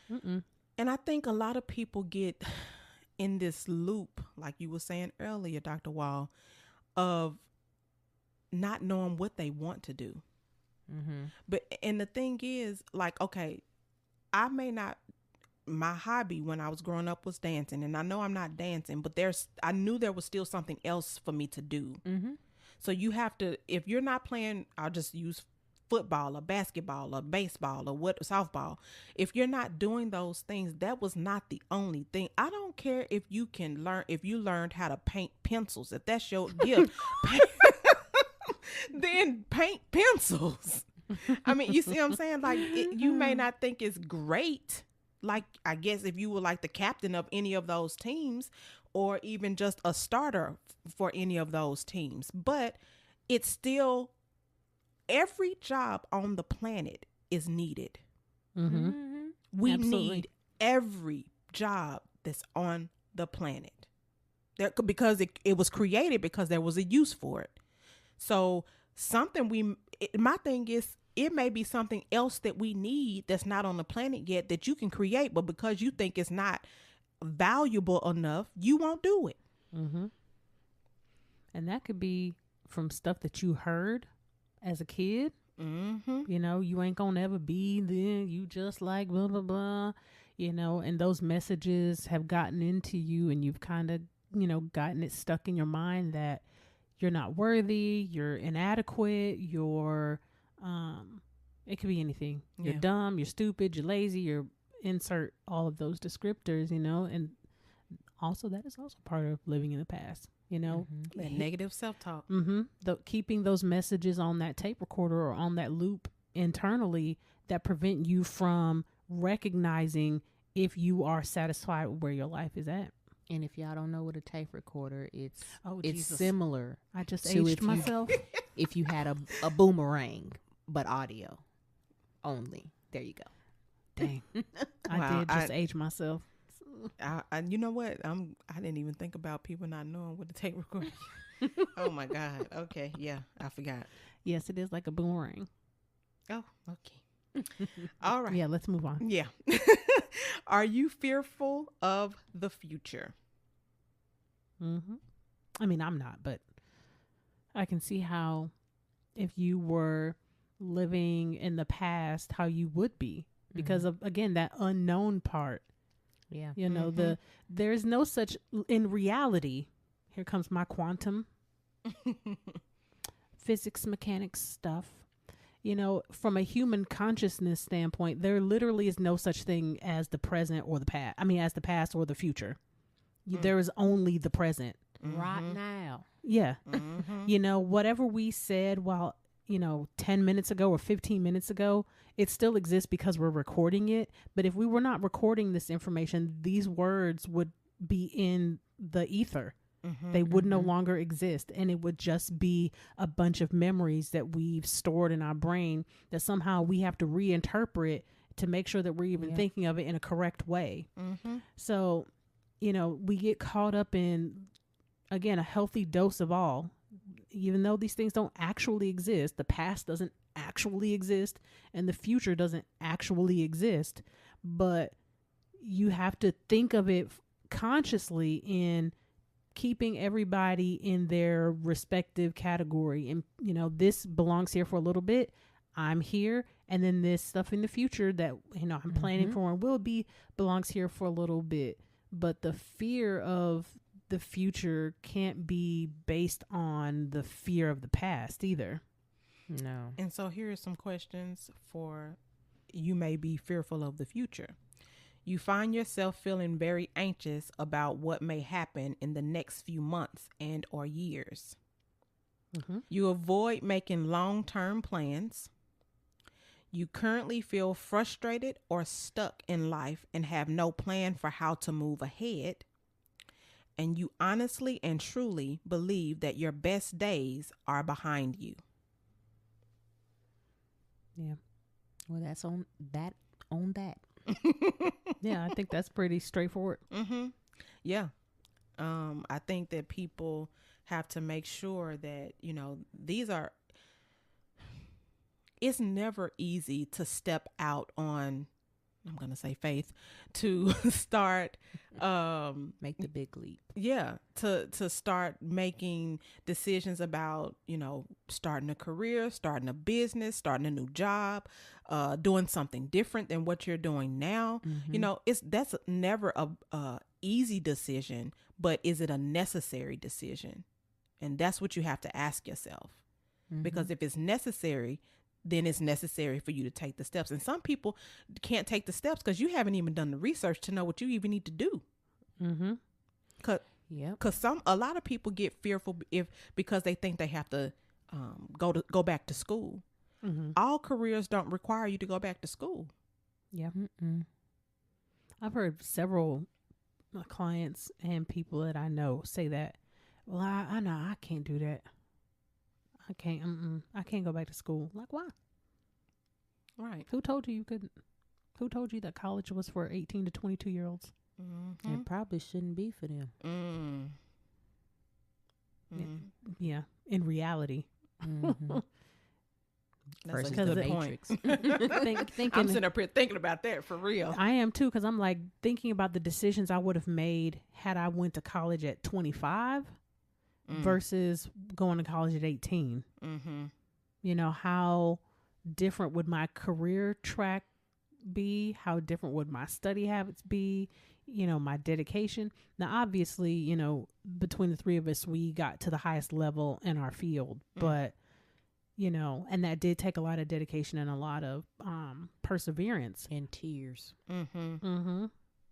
Mm-mm. And I think a lot of people get in this loop, like you were saying earlier, Dr. Wall, of not knowing what they want to do. Mm-hmm. But, and the thing is, like, okay, I may not, my hobby when I was growing up was dancing, and I know I'm not dancing, but I knew there was still something else for me to do. Mm-hmm. So you have to, if you're not playing, I'll just use football or basketball or baseball or softball. If you're not doing those things, that was not the only thing. I don't care if you learned how to paint pencils. If that's your gift, then paint pencils. I mean, you see what I'm saying? Like, you may not think it's great. Like, I guess if you were like the captain of any of those teams, or even just a starter for any of those teams, but it's still, every job on the planet is needed. Mm-hmm. Mm-hmm. We Absolutely. need every job that's on the planet because it was created because there was a use for it. So my thing is, it may be something else that we need that's not on the planet yet that you can create, but because you think it's not valuable enough, you won't do it. Mm-hmm. And that could be from stuff that you heard as a kid. Mm-hmm. You know, you ain't gonna ever be there. You just like blah, blah, blah. You know, and those messages have gotten into you, and you've kind of, gotten it stuck in your mind that you're not worthy, you're inadequate, you're, it could be anything. You're Yeah. dumb, you're stupid, you're lazy, you're insert all of those descriptors, and also that is also part of living in the past, That negative self-talk. Mm-hmm. Keeping those messages on that tape recorder or on that loop internally that prevent you from recognizing if you are satisfied with where your life is at. And if y'all don't know what a tape recorder, it's Jesus. similar. I just So aged myself. If you had a boomerang, but audio only. There you go. Dang. I Wow, did just age myself. I you know what? I didn't even think about people not knowing what to tape recorder. Oh my God. Okay. Yeah, I forgot. Yes, it is like a boomerang. Oh, okay. All right. Yeah, let's move on. Yeah. Are you fearful of the future? Mm-hmm. I mean, I'm not, but I can see how if you were living in the past, how you would be because of, again, that unknown part. Yeah. There's no such, in reality, here comes my quantum physics, mechanics stuff. From a human consciousness standpoint, there literally is no such thing as the present or the past. I mean, as the past or the future. There is only the present. Right now. Yeah. Whatever we said while, 10 minutes ago or 15 minutes ago, it still exists because we're recording it. But if we were not recording this information, these words would be in the ether. They would no longer exist, and it would just be a bunch of memories that we've stored in our brain that somehow we have to reinterpret to make sure that we're even thinking of it in a correct way. So, we get caught up in, again, a healthy dose of all. Even though these things don't actually exist, the past doesn't actually exist, and the future doesn't actually exist, but you have to think of it consciously in keeping everybody in their respective category. And, this belongs here for a little bit. I'm here. And then this stuff in the future that, I'm planning for and will be belongs here for a little bit. But the fear of the future can't be based on the fear of the past either. No. And so here are some questions for you may be fearful of the future. You find yourself feeling very anxious about what may happen in the next few months and or years. You avoid making long-term plans. You currently feel frustrated or stuck in life and have no plan for how to move ahead. And you honestly and truly believe that your best days are behind you. Yeah. Well, that's on that. Yeah, I think that's pretty straightforward. Yeah. I think that people have to make sure that, you know, it's never easy to step out on, I'm going to say faith, to start, Make the big leap. yeah, to start making decisions about, you know, starting a career, starting a business, starting a new job, doing something different than what you're doing now. You know, that's never a easy decision, but is it a necessary decision? And that's what you have to ask yourself. Because if it's necessary, then it's necessary for you to take the steps. And some people can't take the steps because you haven't even done the research to know what you even need to do. Because a lot of people get fearful because they think they have to go back to school. All careers don't require you to go back to school. Yeah. I've heard several clients and people that I know say that, well, I know I can't do that. I can't go back to school. Like, why? Right. Who told you couldn't? Who told you that college was for 18 to 22-year-olds? It probably shouldn't be for them. Yeah. In reality. That's a Because good the point. Thinking, I'm sitting up here thinking about that for real. I am too, because I'm like thinking about the decisions I would have made had I went to college at 25 versus going to college at 18. You know, how different would my career track be? How different would my study habits be? You know, my dedication. Now, obviously, you know, between the three of us, we got to the highest level in our field, but you know, and that did take a lot of dedication and a lot of perseverance And tears. and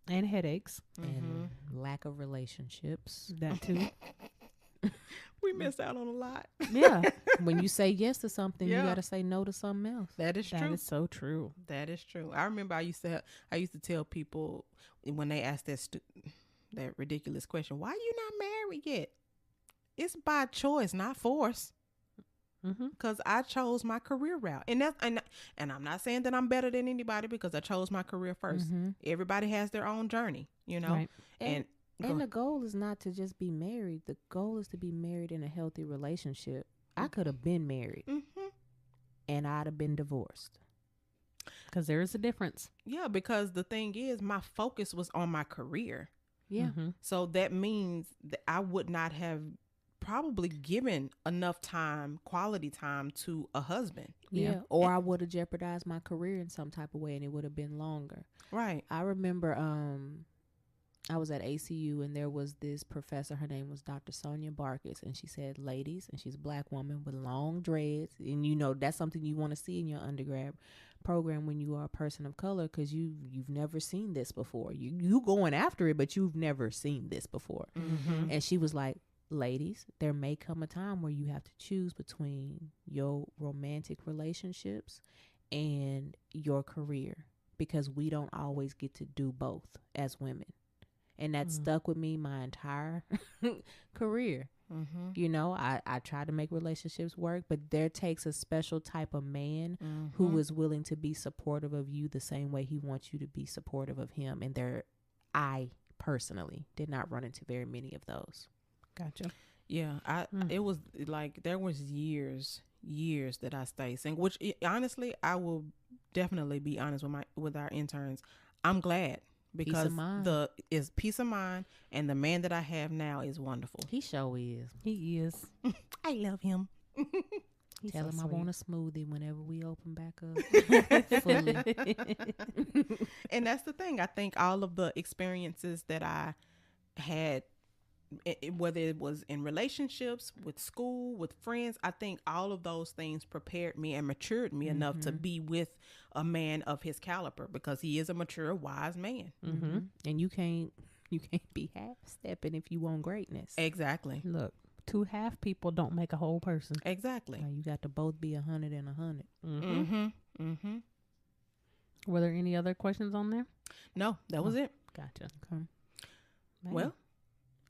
headaches. And lack of relationships. That too. We miss out on a lot. Yeah, When you say yes to something, Yeah. you got to say no to something else. That is that true. is so true. That is true. I remember I used to tell people when they asked that ridiculous question, why you not married yet? It's by choice, not force. Because I chose my career route, and I'm not saying that I'm better than anybody because I chose my career first. Everybody has their own journey, you know. Right. And the goal is not to just be married. The goal is to be married in a healthy relationship. I could have been married, and I'd have been divorced. Because there is a difference. Yeah, because the thing is, my focus was on my career. Yeah. So that means that I would not have probably given enough time, quality time, to a husband. Yeah. Or I would have jeopardized my career in some type of way, and it would have been longer. Right. I remember I was at ACU, and there was this professor. Her name was Dr. Sonia Barkis, and she said, ladies, and she's a black woman with long dreads. And, you know, that's something you want to see in your undergrad program when you are a person of color, because you've never seen this before. You going after it, but you've never seen this before. And she was like, ladies, there may come a time where you have to choose between your romantic relationships and your career, because we don't always get to do both as women. And that stuck with me my entire career. You know, I try to make relationships work, but there takes a special type of man who is willing to be supportive of you the same way he wants you to be supportive of him. And I personally did not run into very many of those. Gotcha. Yeah, it was like there was years that I stayed single, which honestly, I will definitely be honest with our interns. I'm glad, because is peace of mind, and the man that I have now is wonderful. He sure is. He is. I love him. Tell him I want a smoothie whenever we open back up. And that's the thing. I think all of the experiences that I had whether it was in relationships, with school, with friends, I think all of those things prepared me and matured me enough to be with a man of his caliber, because he is a mature, wise man. And you can't be half stepping if you want greatness. Exactly. Look, 2 half people don't make a whole person. Exactly. You got to both be 100 and 100. Were there any other questions on there? No, that was it. Gotcha. Okay. Well,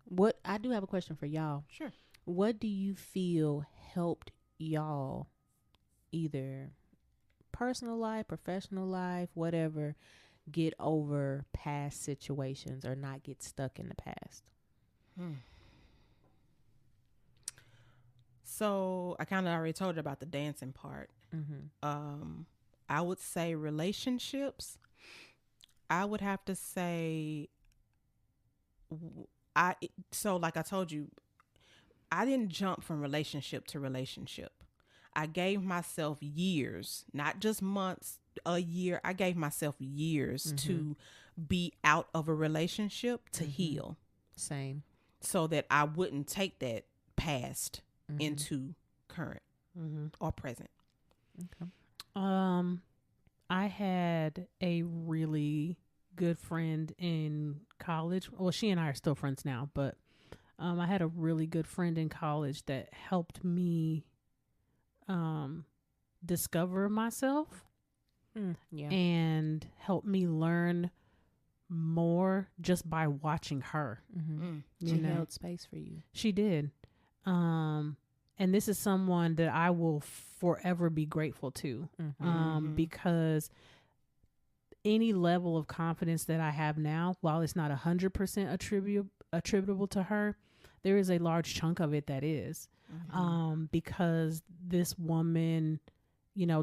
what I do have a question for y'all. Sure. What do you feel helped y'all, either personal life, professional life, whatever, get over past situations or not get stuck in the past? So I kind of already told you about the dancing part. I would say relationships. I would have to say, so like I told you, I didn't jump from relationship to relationship. I gave myself years, not just months, a year. I gave myself years to be out of a relationship to heal. Same. So that I wouldn't take that past into current or present. Okay. I had a really good friend in college. Well, she and I are still friends now, but I had a really good friend in college that helped me discover myself and helped me learn more just by watching her. She held space for you. She did. And this is someone that I will forever be grateful to, because any level of confidence that I have now, while it's not 100% attributable to her, there is a large chunk of it that is, because this woman,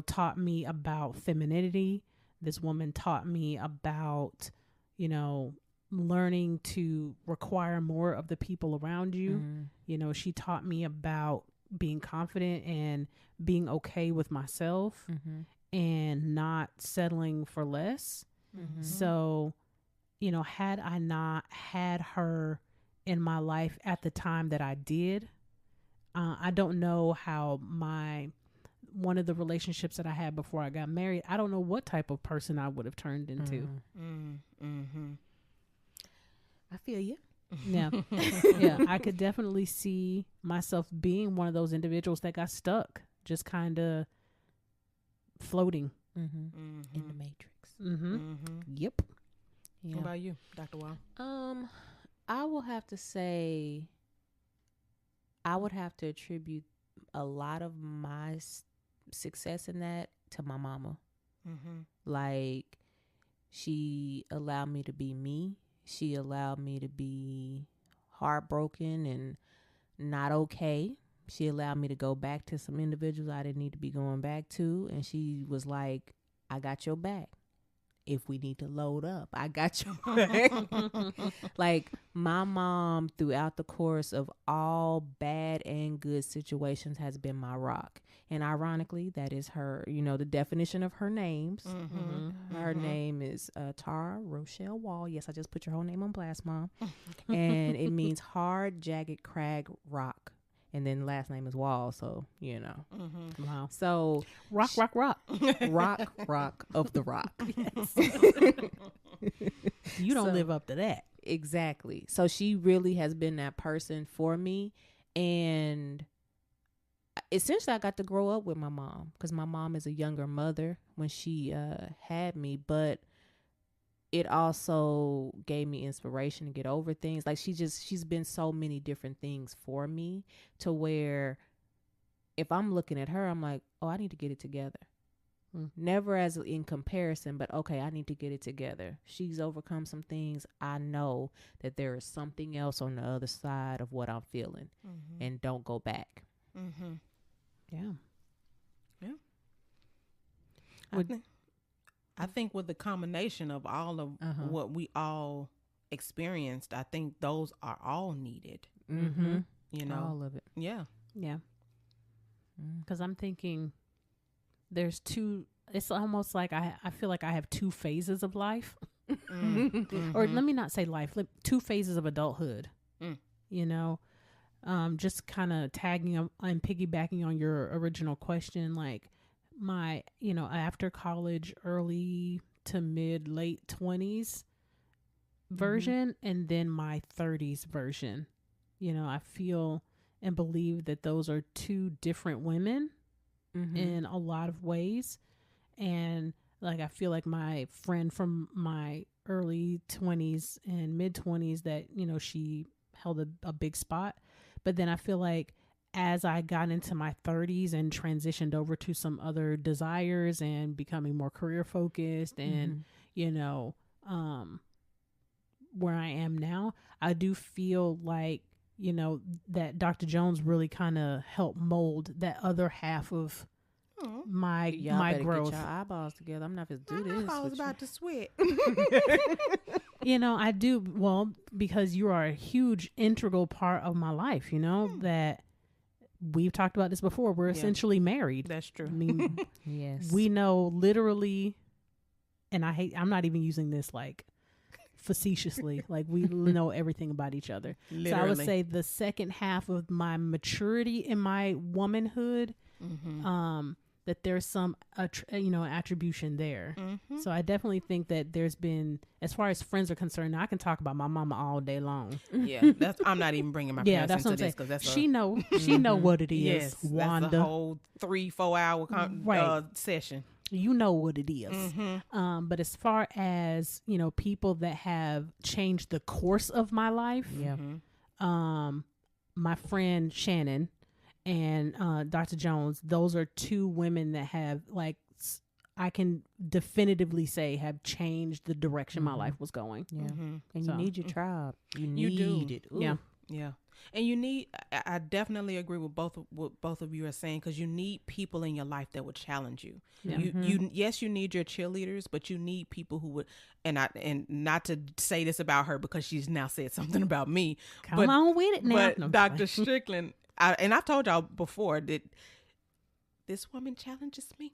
taught me about femininity. This woman taught me about, learning to require more of the people around you. She taught me about being confident and being okay with myself and not settling for less. So, had I not had her in my life at the time that I did, I don't know how one of the relationships that I had before I got married, I don't know what type of person I would have turned into. I feel you. Yeah. Yeah. I could definitely see myself being one of those individuals that got stuck, just kind of floating In the matrix. Yep. Yeah. What about you, Dr. Wall? I will have to say, I would have to attribute a lot of my success in that to my mama. Like, she allowed me to be me. She allowed me to be heartbroken and not okay. She allowed me to go back to some individuals I didn't need to be going back to. And she was like, I got your back. If we need to load up, I got your back. Like, my mom, throughout the course of all bad and good situations, has been my rock. And ironically, that is her, the definition of her names. Her name is Tara Rochelle Wall. Yes, I just put your whole name on blast, Mom. And it means hard, jagged, crag, rock. And then last name is Wall, so, Wow. So Rock. rock of the rock. Yes. You don't live up to that. Exactly. So she really has been that person for me. And essentially, I got to grow up with my mom, because my mom is a younger mother when she had me. But it also gave me inspiration to get over things. Like, she's been so many different things for me, to where if I'm looking at her, I'm like, oh, I need to get it together. Never as in comparison, but okay, I need to get it together. She's overcome some things. I know that there is something else on the other side of what I'm feeling, and don't go back. Yeah. I think with the combination of all of what we all experienced, I think those are all needed. All of it. Yeah. Yeah. Because I'm thinking there's it's almost like I feel like I have 2 phases of life. Or let me not say life, 2 phases of adulthood. you know. Just kind of tagging and piggybacking on your original question, like my, you know, after college, early to mid late 20s version, and then my 30s version. You know, I feel and believe that those are two different women in a lot of ways. And like, I feel like my friend from my early 20s and mid 20s that, you know, she held a big spot. But then I feel like as I got into my 30s and transitioned over to some other desires and becoming more career focused and, you know, where I am now, I do feel like, you know, that Dr. Jones really kind of helped mold that other half of my growth. Get your eyeballs together. I'm not going to do this. I was about to sweat. You know, I do. Well, because you are a huge integral part of my life, you know, that we've talked about this before. We're essentially married. That's true. I mean, yes. we know literally, and I'm not even using this like facetiously, like we know everything about each other. Literally. So I would say the second half of my maturity in my womanhood, that there's some, you know, attribution there. So I definitely think that there's been, as far as friends are concerned, I can talk about my mama all day long. Yeah, I'm not even bringing my parents that's into what I'm this because that's she know what it is. Yes, Wanda, that's a whole 3-4 hour session. You know what it is. But as far as, you know, people that have changed the course of my life, my friend Shannon and Dr. Jones, those are two women that have, like, I can definitively say have changed the direction my life was going. Yeah. And you need your tribe. You need it. Ooh. Yeah. And you need, I definitely agree with what both of you are saying, because you need people in your life that would challenge you. Yes, you need your cheerleaders, but you need people who would, and not to say this about her because she's now said something about me. Come on with it now. But Dr. Strickland, and I've told y'all before that this woman challenges me.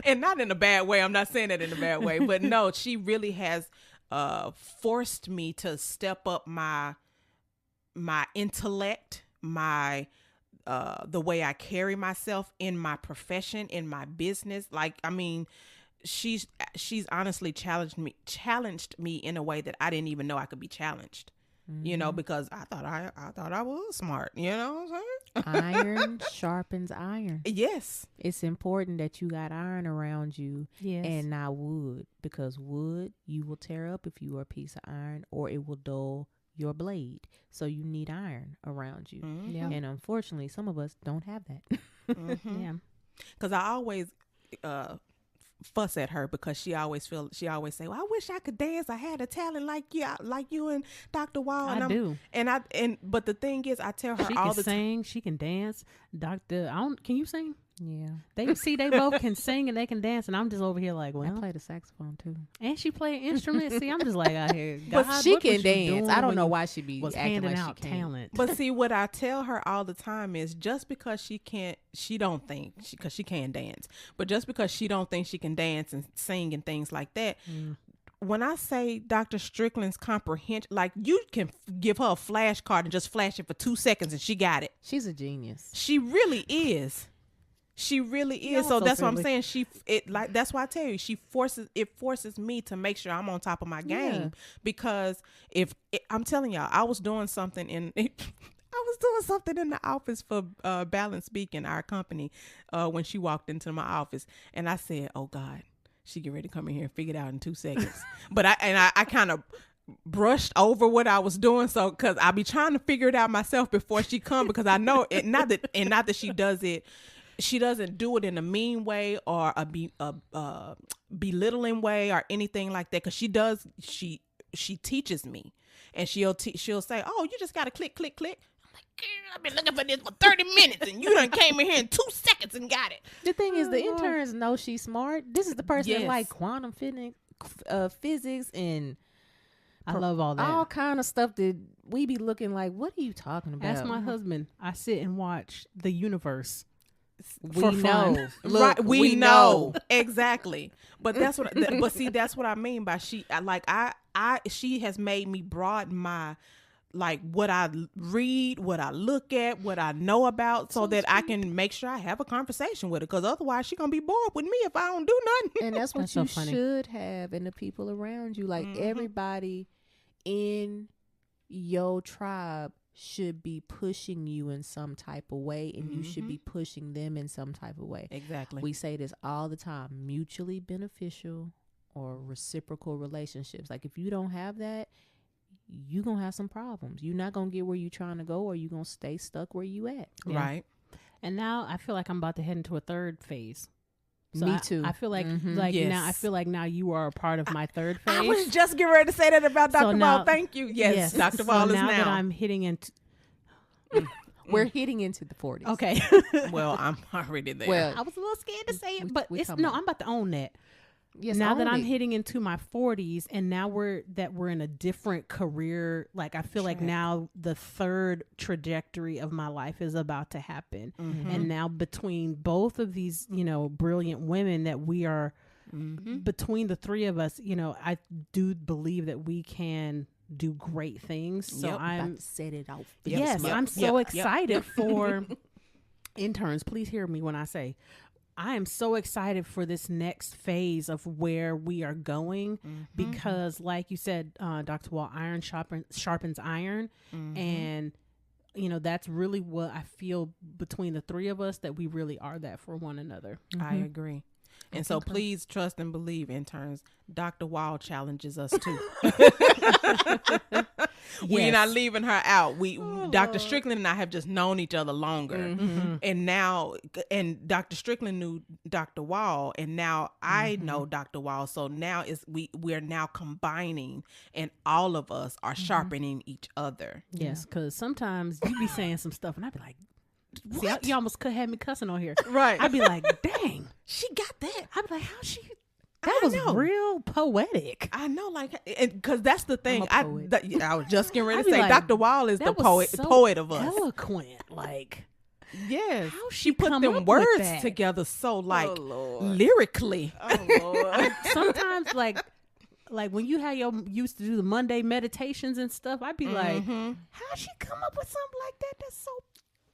And not in a bad way. I'm not saying that in a bad way, but no, she really has forced me to step up my intellect, my the way I carry myself in my profession, in my business. Like, I mean, she's honestly challenged me in a way that I didn't even know I could be challenged. You know, because I thought I was smart, you know what I'm saying? Iron sharpens iron. Yes. It's important that you got iron around you and not wood, because wood you will tear up if you are a piece of iron, or it will dull your blade. So you need iron around you. And unfortunately, some of us don't have that. Because I always fuss at her because she always say, well, I wish I could dance. I had a talent like you and Dr. Wall. I do. But the thing is, I tell her she all can the time. Sing, she can dance. Can you sing? Yeah. They both can sing and they can dance, and I'm just over here like, well, I play the saxophone too. And she play an instrument. See, I'm just like out here. God, but she can dance. I don't know why she be was acting handing like out she can. talent. But see, what I tell her all the time is, just because she don't think because she can dance, but just because she don't think she can dance and sing and things like that. When I say Dr. Strickland's comprehension, like, you can give her a flashcard and just flash it for 2 seconds and she got it. She's a genius. She really is. She really is. So that's what I'm saying. That's why I tell you, it forces me to make sure I'm on top of my game, because I'm telling y'all, I was doing something in the office for Balance Speaking, our company, when she walked into my office, and I said, oh God, she get ready to come in here and figure it out in 2 seconds. But I kind of brushed over what I was doing, so because I be trying to figure it out myself before she come, because I know it. Not that she does it. She doesn't do it in a mean way or a belittling way or anything like that. Because she teaches me, and she'll say, "Oh, you just gotta click, click, click." I'm like, I've been looking for this for 30 minutes, and you done came in here in 2 seconds and got it. The thing is, the interns know she's smart. This is the person that like quantum physics and I love all that. All kind of stuff that we be looking like, what are you talking about? Ask my husband. I sit and watch the universe. We know. Look, right, we know. Exactly. But that's what I mean by she has made me broaden my like what I read, what I look at, what I know about, so that I can make sure I have a conversation with her. Because otherwise, she's gonna be bored with me if I don't do nothing. And that's what That's you so funny. should have, and the people around you. Like everybody in your tribe should be pushing you in some type of way, and you should be pushing them in some type of way. Exactly. We say this all the time: mutually beneficial or reciprocal relationships. Like if you don't have that, you gonna have some problems. You're not gonna get where you're trying to go, or you're gonna stay stuck where you at. Yeah. Right. And now I feel like I'm about to head into a third phase. So Me too. I feel like Yes. now I feel like now you are a part of my third phase. I was just getting ready to say that about Dr. now- Wall. Thank you. Yes, Dr. So Wall is now that now. I'm hitting into We're hitting into the 40s. okay. Well, I'm already there. Well, I was a little scared to say it, we- but we it's talking no. about- I'm about to own that. yes, Now that own I'm it. hitting into my 40s, and now we're in a different career. Like I feel like now the third trajectory of my life is about to happen, and now between both of these, brilliant women that we are, between the three of us, I do believe that we can do great things. So Yep. about I'm to set it off. yes, Yep. I'm so Yep. excited for interns. Please hear me when I say I am so excited for this next phase of where we are going because, like you said, Dr. Wall, iron sharpens iron. And, that's really what I feel between the three of us, that we really are that for one another. I agree. And so please trust and believe, interns. Dr. Wall challenges us too. We're Yes. not leaving her out. Dr. Strickland and I have just known each other longer. And now, and Dr. Strickland knew Dr. Wall, and now I know Dr. Wall. So now we're now combining, and all of us are sharpening each other. Yes, because sometimes you be saying some stuff, and I be like, see, you almost could have me cussing on here. Right. I'd be like, dang. She got that. I'd be like, how she... I That was know. real poetic. I know, like, because that's the thing. I'm a poet. I was just getting ready I'd to be say, like, Dr. Wall is the That was poet, so poet of us. eloquent. Like, Yes, How she put come up them with words that? together so like Lord. lyrically. Oh, Lord. sometimes, like when you used to do the Monday meditations and stuff, I'd be like, how she come up with something like that? That's so...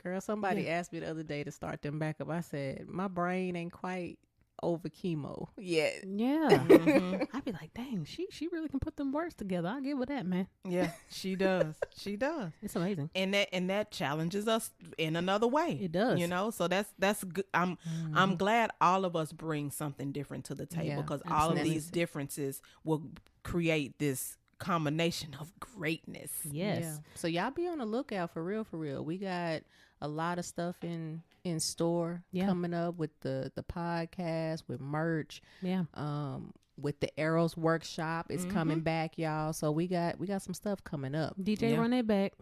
Girl, somebody asked me the other day to start them back up. I said, my brain ain't quite over chemo yet. Yeah. I'd be like, dang, she really can put them words together. I'll give her that, man. Yeah, she does. She does. It's amazing. And that challenges us in another way. It does. So that's good. I'm glad all of us bring something different to the table, Yeah, because all of absolutely. these differences will create this combination of greatness. Yes. Yeah. So y'all be on the lookout for real, for real. We got a lot of stuff in store coming up with the podcast, with merch, Yeah. with the Arrows workshop. It's coming back, y'all. So we got some stuff coming up. DJ Yeah. run it back.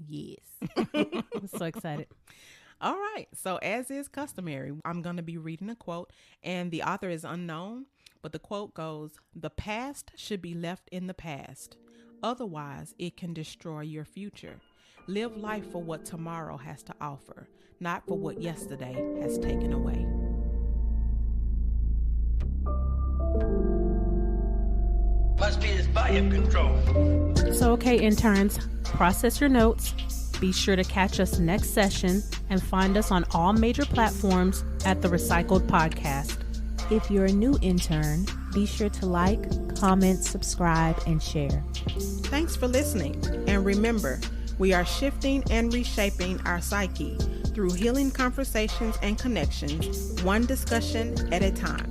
Yes. I'm so excited. All right. So as is customary, I'm going to be reading a quote, and the author is unknown, but the quote goes, "The past should be left in the past. Otherwise, it can destroy your future. Live life for what tomorrow has to offer, not for what yesterday has taken away." Must be this volume control. So, okay, interns, process your notes. Be sure to catch us next session and find us on all major platforms at The Recycled Podcast. If you're a new intern, be sure to like, comment, subscribe, and share. Thanks for listening. And remember, we are shifting and reshaping our psyche through healing conversations and connections, one discussion at a time.